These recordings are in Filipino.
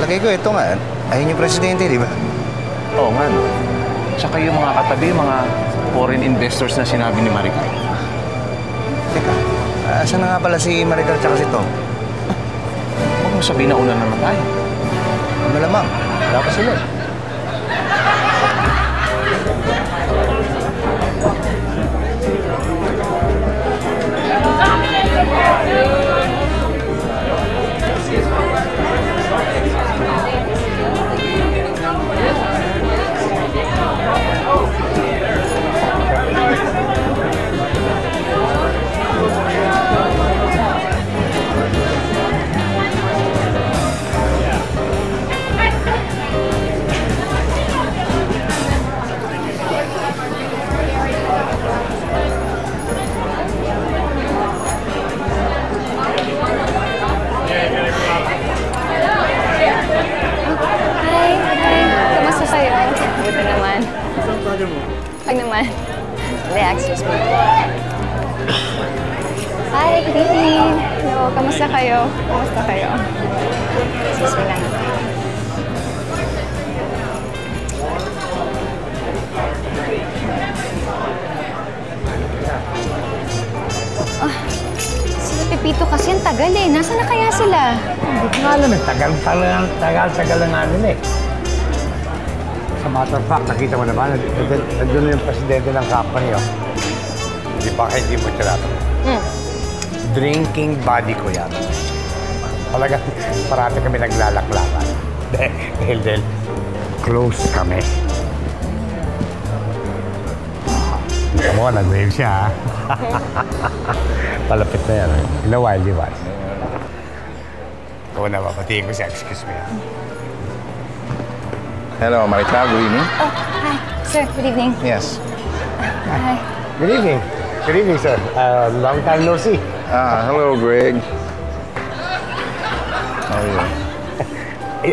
Palagay ko, ito nga. Ayun yung presidente, di ba? Oo nga, no? Tsaka yung mga katabi, mga foreign investors na sinabi ni Maricar. Teka, asan na nga pala si Maricar tsaka si Tom? Huwag mo sabihin na una naman tayo. Malamang, wala pa sila. Excuse me. Hi, good evening. Hello, kamusta kayo? Kamusta kayo? Excuse me lang. Sila Pepito kasi ang tagal eh. Nasaan na kaya sila? Hindi ko nga alam eh. Tagal na nga nila eh. Sa matter of fact, nakita mo naman, nandun yung presidente ng company, oh. Di ba hindi mo tirato? Drinking buddy ko yan. Talagang parati kami naglalaklakan. Dahil close kami. Ito mo, nag-wave siya, ha? Palapit na yan, in a while, di ba? Ito na, papatiin ko siya. Excuse me. Hello, Maricar. Good evening. Oh, hi. Sir, good evening. Yes. Hi. Good evening. Good evening, sir. Long time no see. Hello, Greg. How are you?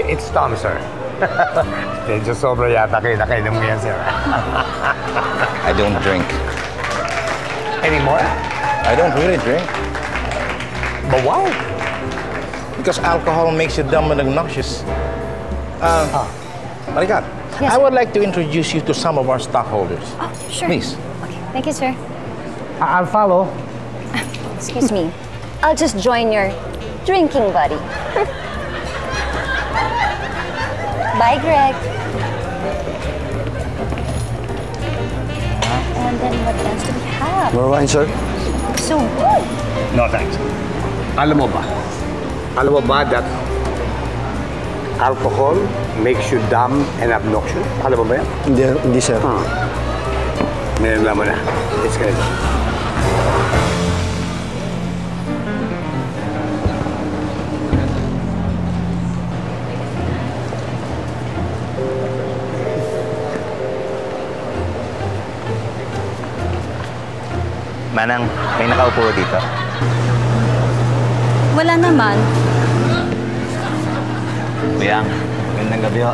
It's Tom, sir. Medyo sobra yata kayo. Nakainom mo yan, sir. I don't drink. Anymore? I don't really drink. But why? Because alcohol makes you dumb and obnoxious. Maricar, Yes, I would like to introduce you to some of our stockholders. Oh, sure. Please. Okay, thank you, sir. I'll follow. Excuse me. I'll just join your drinking buddy. Bye, Greg. And then what else do we have? More wine, sir? So good. No, thanks. Alam mo ba that alcohol makes you dumb and obnoxious? Alam mo ba yan? Hindi, sir. May naman na. It's good. Manang, may nakaupo dito. Wala naman. Biyang, gandang gabi ho.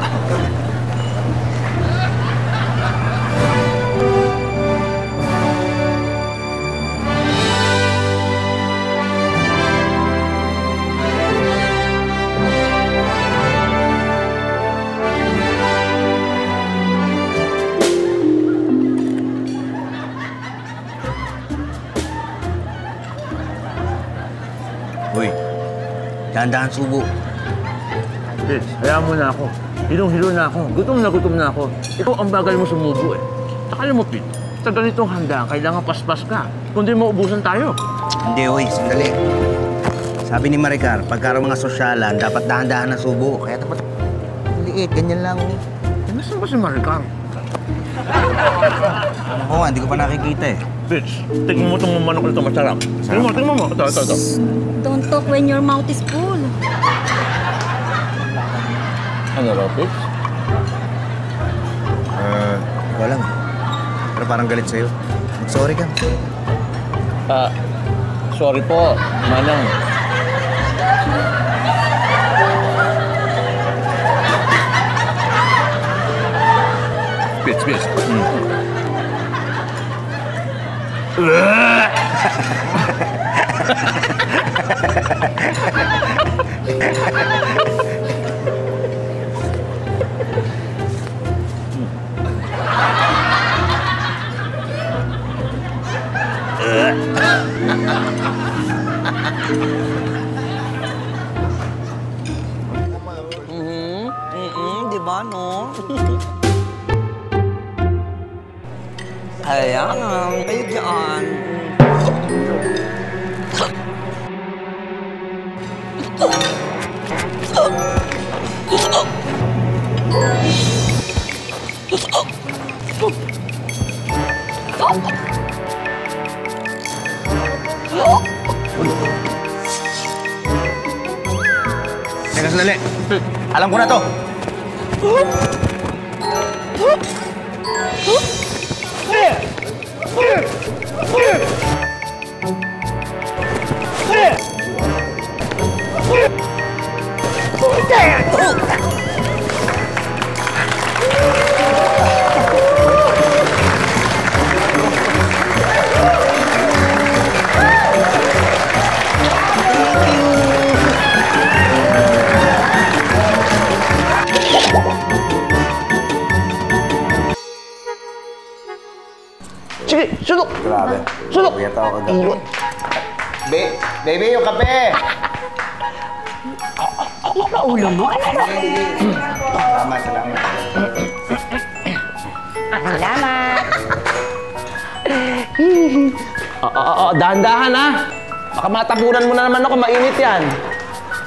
Uy, dahan-dahan subo. Bitch, hayaan mo na ako. Hilong-hilo na ako. Gutom na ako. Ikaw ang bagal mo sumubo eh. Saka alam mo, Pete, sa ganitong handa, kailangan paspas ka. Kung di maubusan tayo. Hindi, uy, sandali. Sabi ni Maricar, pagka mga sosyalan, dapat dahan-dahan na subo. Kaya dapat liit, ganyan lang. Eh, nasaan ba si Maricar? Oo nga, hindi ko pa nakikita eh. Bitch, tingnan mo itong manok nito, masarap. Tingnan mo. Ito. Don't talk when your mouth is full. Ano raw, Bitch? Wala nga. Pero parang galit sa'yo. Sorry ka. Sorry po, Manang. Bitch. naman, no? Ayan, kayo dyan. Teka, sandali. Alam ko na to. Sige, sunod! Grabe. Sunod! Kaya tao kagabi. Baby, yung kape! Ulo mo? Salamat, salamat. Salamat. Dahan-dahan ha! Baka matapunan mo na naman ako, mainit yan.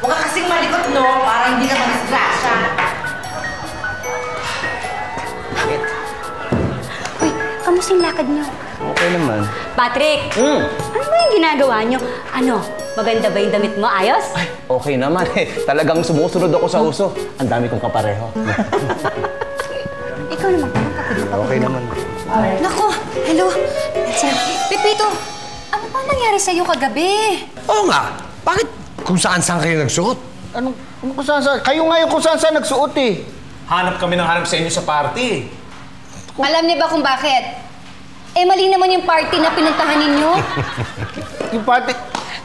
Huwag ka kasing malikot, no? Para hindi ka madisgrasya. Uy, kamusta yung lakad niyo? Okay naman. Patrick! Ano ba yung ginagawa nyo? Ano, maganda ba yung damit mo? Ayos? Okay naman eh. Talagang sumusunod ako sa uso. Ang dami kong kapareho. Ikaw naman, Okay naman. Nako, hello. Pepito, ano ba nangyari sa'yo kagabi? Oo nga. Bakit kung saan-saan kayo nagsuot? Anong kung saan saan? Kayo nga yung kung saan saan nagsuot eh. Hanap kami ng hanap sa inyo sa party. Alam niyo ba kung bakit? Eh, mali naman yung party na pinuntahan ninyo. Yung party...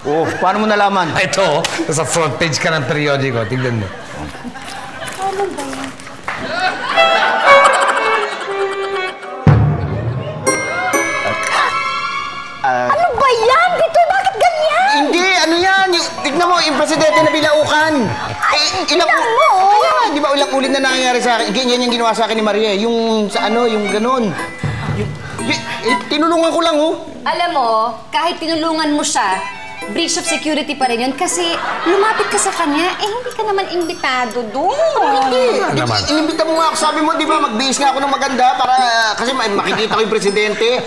Oh, paano mo nalaman? Ito, sa front page ka ng periodiko. Tignan mo. Ano ba yan? Ano ba yan? Bitoy, bakit ganyan? Hindi, ano yan? Tignan mo, yung presidente na bilaukan. tignan mo! Kaya nga, di ba ilang ulit na nangyayari sa akin? Yan yung ginawa sa akin ni Maria. Yung sa ano, yung ganun. Tinulungan ko lang, oh. Alam mo, kahit tinulungan mo siya, breach of security pa rin yun kasi lumapit ka sa kanya, eh hindi ka naman imbitado doon. Hindi. Ano naman? Inimbita mo nga ako. Sabi mo, di ba, magbihis nga ako ng maganda para kasi makikita ko yung presidente.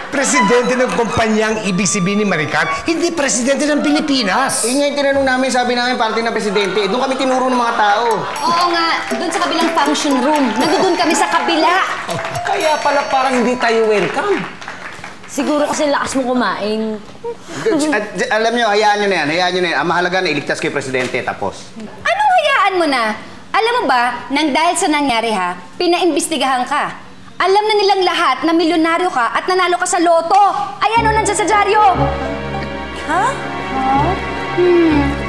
Presidente ng kumpanyang ibig sabihin ni Maricar, hindi presidente ng Pilipinas. Yun nga yung tinanong namin, sabi namin, party ng presidente. Doon kami tinuro ng mga tao. Oo nga, doon sa kabilang function room. Nandoon kami sa kabila. Kaya pala parang hindi tayo welcome. Siguro kasi lakas mo kumain. Alam nyo, hayaan nyo na yan. Hayaan nyo na yan. Ang mahalaga na iligtas kay presidente, tapos. Anong hayaan mo na? Alam mo ba, nang dahil sa nangyari ha, pinaimbestigahan ka. Alam na nilang lahat na milyonaryo ka at nanalo ka sa loto. Ayan o, nandiyan sa dyaryo. Ha?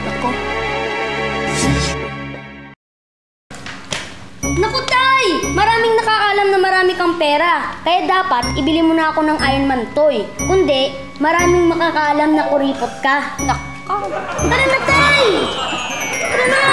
Ako. Naku, Tay! Maraming nakakaalam na marami kang pera. Kaya dapat, ibili mo na ako ng Iron Man toy. Kundi, maraming makakaalam na kuripot ka. Nako. Tara na, Tay! Tara na!